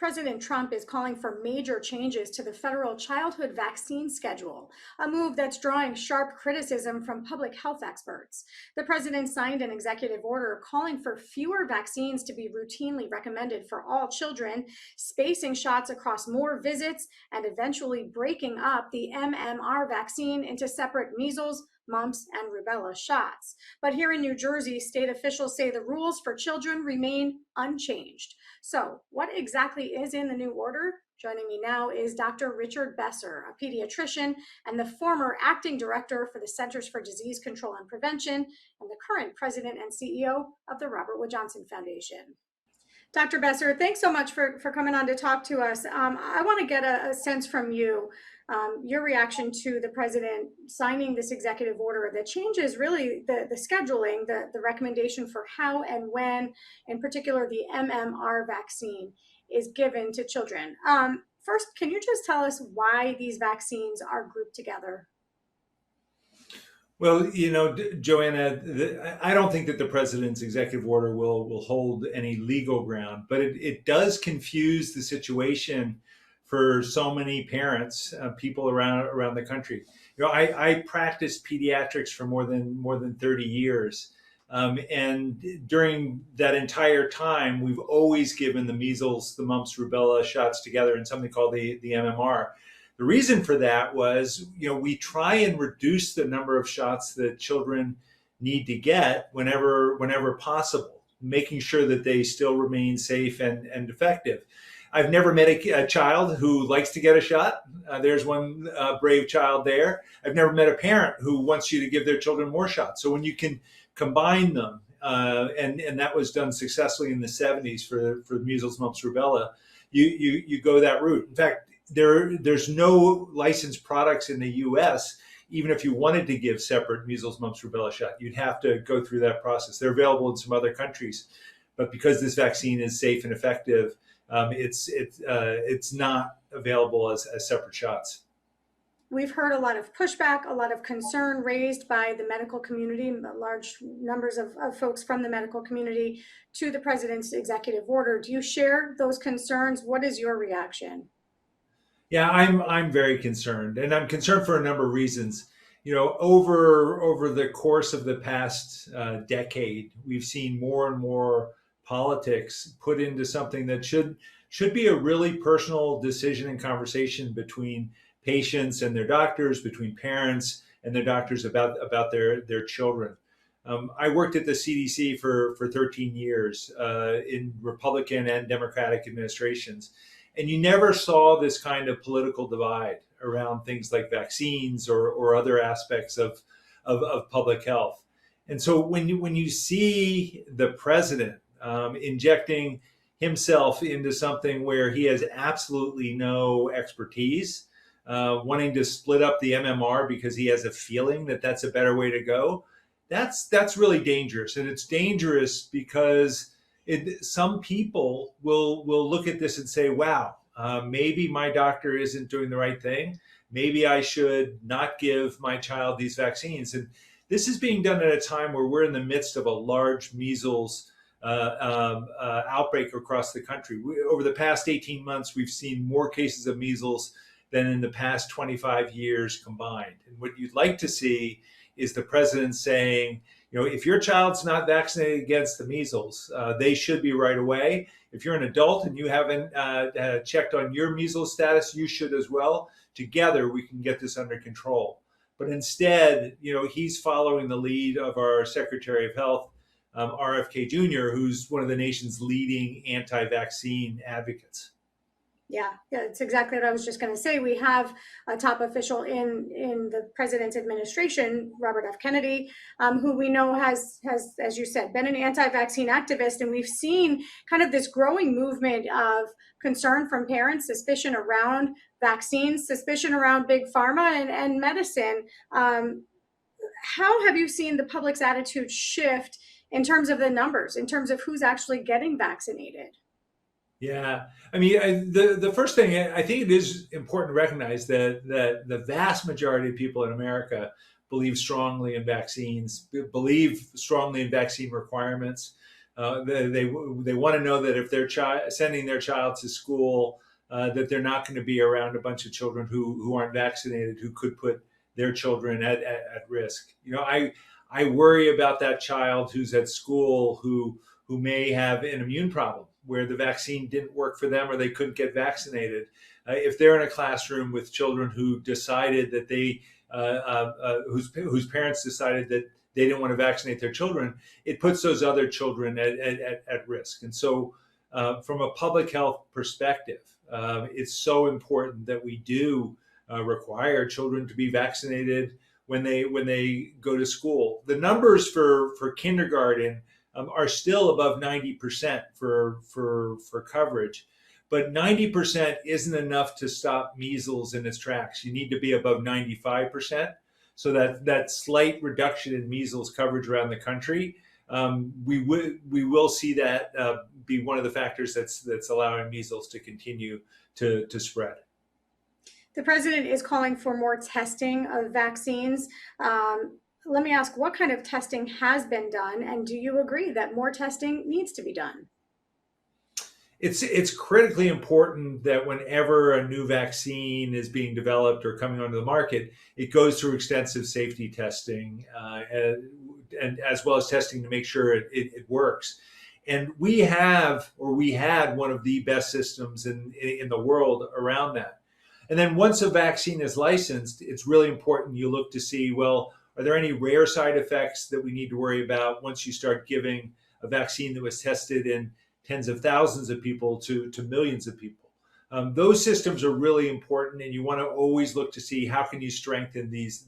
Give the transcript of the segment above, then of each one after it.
President Trump is calling for major changes to the federal childhood vaccine schedule, a move that's drawing sharp criticism from public health experts. The president signed an executive order calling for fewer vaccines to be routinely recommended for all children, spacing shots across more visits, and eventually breaking up the MMR vaccine into separate measles, mumps, and rubella shots. But here in New Jersey, state officials say the rules for children remain unchanged. So, what exactly is in the new order? Joining me now is Dr. Richard Besser, a pediatrician and the former acting director for the Centers for Disease Control and Prevention, and the current president and CEO of the Robert Wood Johnson Foundation. Dr. Besser, thanks so much for coming on to talk to us. I want to get a sense from you, your reaction to the president signing this executive order that changes really the scheduling, the recommendation for how and when, in particular, the MMR vaccine is given to children. First, can you just tell us why these vaccines are grouped together? Well, Joanna, I don't think that the president's executive order will hold any legal ground, but it does confuse the situation for so many parents, people around the country. I practiced pediatrics for more than 30 years. And during that entire time, we've always given the measles, the mumps, rubella shots together in something called the MMR. The reason for that was, we try and reduce the number of shots that children need to get whenever possible, making sure that they still remain safe and effective. I've never met a child who likes to get a shot. There's one brave child there. I've never met a parent who wants you to give their children more shots. So when you can combine them, and that was done successfully in the 70s for measles, mumps, rubella, you go that route. In fact, there's no licensed products in the U.S. Even if you wanted to give separate measles, mumps, rubella shot, you'd have to go through that process. They're available in some other countries, but because this vaccine is safe and effective, it's not available as separate shots. We've heard a lot of pushback, a lot of concern raised by the medical community, large numbers of folks from the medical community to the president's executive order. Do you share those concerns? What is your reaction? Yeah, I'm very concerned, and I'm concerned for a number of reasons. Over the course of the past decade, we've seen more and more politics put into something that should be a really personal decision and conversation between patients and their doctors, between parents and their doctors about their children. I worked at the CDC for 13 years in Republican and Democratic administrations. And you never saw this kind of political divide around things like vaccines or other aspects of public health. And so when you see the president injecting himself into something where he has absolutely no expertise, wanting to split up the MMR because he has a feeling that that's a better way to go, that's really dangerous. And it's dangerous because some people will look at this and say, wow, maybe my doctor isn't doing the right thing. Maybe I should not give my child these vaccines. And this is being done at a time where we're in the midst of a large measles outbreak across the country. Over the past 18 months, we've seen more cases of measles than in the past 25 years combined. And what you'd like to see is the president saying, if your child's not vaccinated against the measles, they should be right away. If you're an adult and you haven't checked on your measles status, you should as well. Together, we can get this under control. But instead, he's following the lead of our Secretary of Health, RFK Jr., who's one of the nation's leading anti-vaccine advocates. Yeah, it's exactly what I was just going to say. We have a top official in the president's administration, Robert F. Kennedy, who we know has, as you said, been an anti-vaccine activist. And we've seen kind of this growing movement of concern from parents, suspicion around vaccines, suspicion around big pharma and medicine. How have you seen the public's attitude shift in terms of the numbers, in terms of who's actually getting vaccinated? Yeah, I mean, the first thing, I think it is important to recognize that the vast majority of people in America believe strongly in vaccines, believe strongly in vaccine requirements. They want to know that if they're sending their child to school, that they're not going to be around a bunch of children who aren't vaccinated, who could put their children at risk. I worry about that child who's at school who may have an immune problem where the vaccine didn't work for them or they couldn't get vaccinated. If they're in a classroom with children who decided that whose parents decided that they didn't want to vaccinate their children, it puts those other children at risk. And so from a public health perspective, it's so important that we do require children to be vaccinated when they go to school. The numbers for kindergarten are still above 90% for coverage, but 90% isn't enough to stop measles in its tracks. You need to be above 95%. So that slight reduction in measles coverage around the country, we will see that be one of the factors that's allowing measles to continue to spread. The president is calling for more testing of vaccines. Let me ask, what kind of testing has been done, and do you agree that more testing needs to be done? It's critically important that whenever a new vaccine is being developed or coming onto the market, it goes through extensive safety testing and as well as testing to make sure it works. And we had one of the best systems in the world around that. And then once a vaccine is licensed, it's really important you look to see, well, are there any rare side effects that we need to worry about once you start giving a vaccine that was tested in tens of thousands of people to millions of people? Those systems are really important, and you want to always look to see how can you strengthen these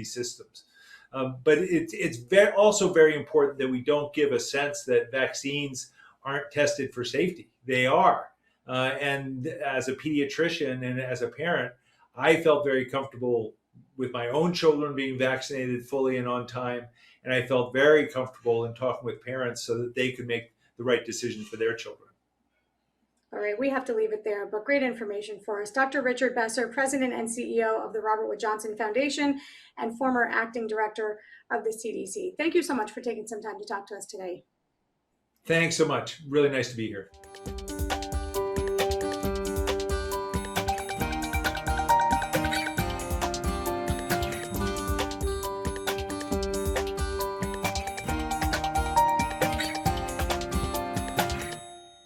systems. But it's also very important that we don't give a sense that vaccines aren't tested for safety. They are. And as a pediatrician and as a parent, I felt very comfortable with my own children being vaccinated fully and on time. And I felt very comfortable in talking with parents so that they could make the right decision for their children. All right, we have to leave it there, but great information for us. Dr. Richard Besser, President and CEO of the Robert Wood Johnson Foundation and former acting director of the CDC. Thank you so much for taking some time to talk to us today. Thanks so much. Really nice to be here.